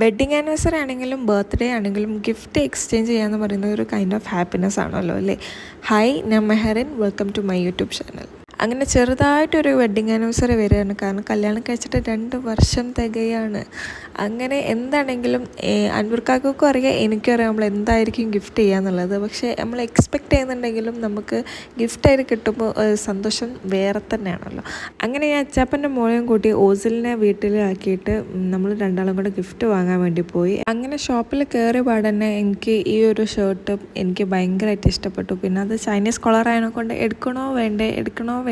Wedding anniversary ആണെങ്കിലും birthday ആണെങ്കിലും gift exchange ചെയ്യാന്ന് പറയുന്നത് ഒരു കൈൻഡ് ഓഫ് ഹാപ്പിനെസ് ആണല്ലോ അല്ലേ. ഹായ്, ഞാൻ Mehrin. Welcome to my YouTube channel. അങ്ങനെ ചെറുതായിട്ടൊരു വെഡ്ഡിങ് ആനിവേഴ്സറി വരികയാണ്. കാരണം കല്യാണം കഴിച്ചിട്ട് 2 വർഷം തികയാണ്. അങ്ങനെ എന്താണെങ്കിലും അൻവർക്കാർക്കും അറിയാം, എനിക്കും അറിയാം നമ്മൾ എന്തായിരിക്കും ഗിഫ്റ്റ് ചെയ്യാന്നുള്ളത്. പക്ഷേ നമ്മൾ എക്സ്പെക്റ്റ് ചെയ്യുന്നുണ്ടെങ്കിലും നമുക്ക് ഗിഫ്റ്റായിട്ട് കിട്ടുമ്പോൾ സന്തോഷം വേറെ തന്നെയാണല്ലോ. അങ്ങനെ ഞാൻ അച്ചാപ്പൻ്റെ മോളെയും കൂട്ടി ഓസിലിനെ വീട്ടിലാക്കിയിട്ട് നമ്മൾ രണ്ടാളും കൂടെ ഗിഫ്റ്റ് വാങ്ങാൻ വേണ്ടി പോയി. അങ്ങനെ ഷോപ്പിൽ കയറിയ പാടന്നെ എനിക്ക് ഈ ഒരു ഷർട്ട് എനിക്ക് ഭയങ്കരമായിട്ട് ഇഷ്ടപ്പെട്ടു. പിന്നെ അത് ചൈനീസ് കളറായതിനെ കൊണ്ട് എടുക്കണോ വേണ്ടേ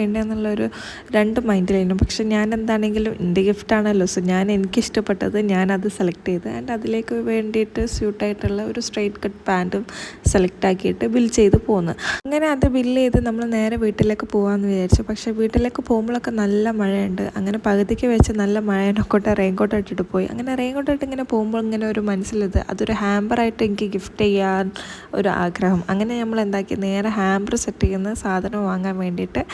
എന്നുള്ളൊരു 2 മൈൻഡിലായിരുന്നു. പക്ഷെ ഞാൻ എന്താണെങ്കിലും എൻ്റെ ഗിഫ്റ്റാണല്ലോ, സോ എനിക്കിഷ്ടപ്പെട്ടത് ഞാനത് സെലക്ട് ചെയ്ത് ആൻഡ് അതിലേക്ക് വേണ്ടിയിട്ട് സ്യൂട്ടായിട്ടുള്ള ഒരു സ്ട്രെയിറ്റ് കട്ട് പാൻറ്റും സെലക്ട് ആക്കിയിട്ട് ബിൽ ചെയ്ത് പോന്നു. അങ്ങനെ അത് ബില്ല് ചെയ്ത് നമ്മൾ നേരെ വീട്ടിലേക്ക് പോകാമെന്ന് വിചാരിച്ചു. പക്ഷേ വീട്ടിലേക്ക് പോകുമ്പോഴൊക്കെ നല്ല മഴയുണ്ട്. അങ്ങനെ പകുതിക്ക് വെച്ച് നല്ല മഴേനൊക്കെ റെയിൻകോട്ട് ഇട്ടിട്ട് പോയി. അങ്ങനെ റെയിൻകോട്ട് ഇട്ട് ഇങ്ങനെ പോകുമ്പോൾ ഇങ്ങനെ ഒരു മനസ്സിലത് അതൊരു ഹാമ്പറായിട്ട് എനിക്ക് ഗിഫ്റ്റ് ചെയ്യാൻ ഒരു ആഗ്രഹം. അങ്ങനെ നമ്മൾ എന്താക്കി, നേരെ ഹാമ്പർ സെറ്റ് ചെയ്യുന്ന സാധനം വാങ്ങാൻ വേണ്ടിയിട്ട്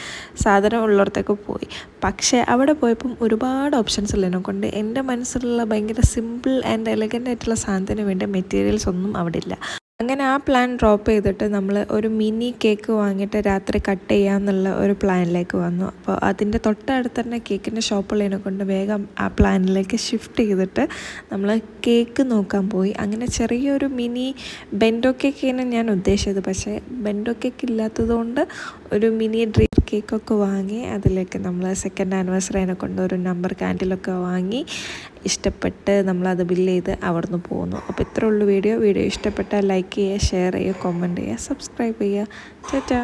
സാധനം ഉള്ളിടത്തേക്ക് പോയി. പക്ഷേ അവിടെ പോയപ്പം ഒരുപാട് ഓപ്ഷൻസ് ഉള്ളതിനെ കൊണ്ട് എൻ്റെ മനസ്സിലുള്ള ഭയങ്കര സിമ്പിൾ ആൻഡ് എലഗൻ്റ് ആയിട്ടുള്ള സാധനത്തിന് വേണ്ട മെറ്റീരിയൽസ് ഒന്നും അവിടെ ഇല്ല. അങ്ങനെ ആ പ്ലാൻ ഡ്രോപ്പ് ചെയ്തിട്ട് നമ്മൾ ഒരു മിനി കേക്ക് വാങ്ങിയിട്ട് രാത്രി കട്ട് ചെയ്യാമെന്നുള്ള ഒരു പ്ലാനിലേക്ക് വന്നു. അപ്പോൾ അതിൻ്റെ തൊട്ടടുത്ത് തന്നെ കേക്കിൻ്റെ ഷോപ്പുള്ളതിനെ കൊണ്ട് വേഗം ആ പ്ലാനിലേക്ക് ഷിഫ്റ്റ് ചെയ്തിട്ട് നമ്മൾ കേക്ക് നോക്കാൻ പോയി. അങ്ങനെ ചെറിയൊരു മിനി ബെൻഡോ കേക്കാണ് ഞാൻ ഉദ്ദേശിച്ചത്. പക്ഷേ ബെൻഡോ കേക്ക് ഇല്ലാത്തതുകൊണ്ട് ഒരു മിനി ഡ്രീം കേക്കൊക്കെ വാങ്ങി അതിലേക്ക് നമ്മൾ സെക്കൻഡ് ആനിവേഴ്സറിനെ കൊണ്ട് ഒരു നമ്പർ കാൻഡിലൊക്കെ വാങ്ങി ഇഷ്ടപ്പെട്ട് നമ്മളത് ബില്ല് ചെയ്ത് അവിടെ നിന്ന് പോകുന്നു. അപ്പോൾ ഇത്രേ ഉള്ളൂ വീഡിയോ ഇഷ്ടപ്പെട്ടാൽ ലൈക്ക് ചെയ്യുക, ഷെയർ ചെയ്യുക, കമൻറ്റ് ചെയ്യുക, സബ്സ്ക്രൈബ് ചെയ്യുക. ടാറ്റാ.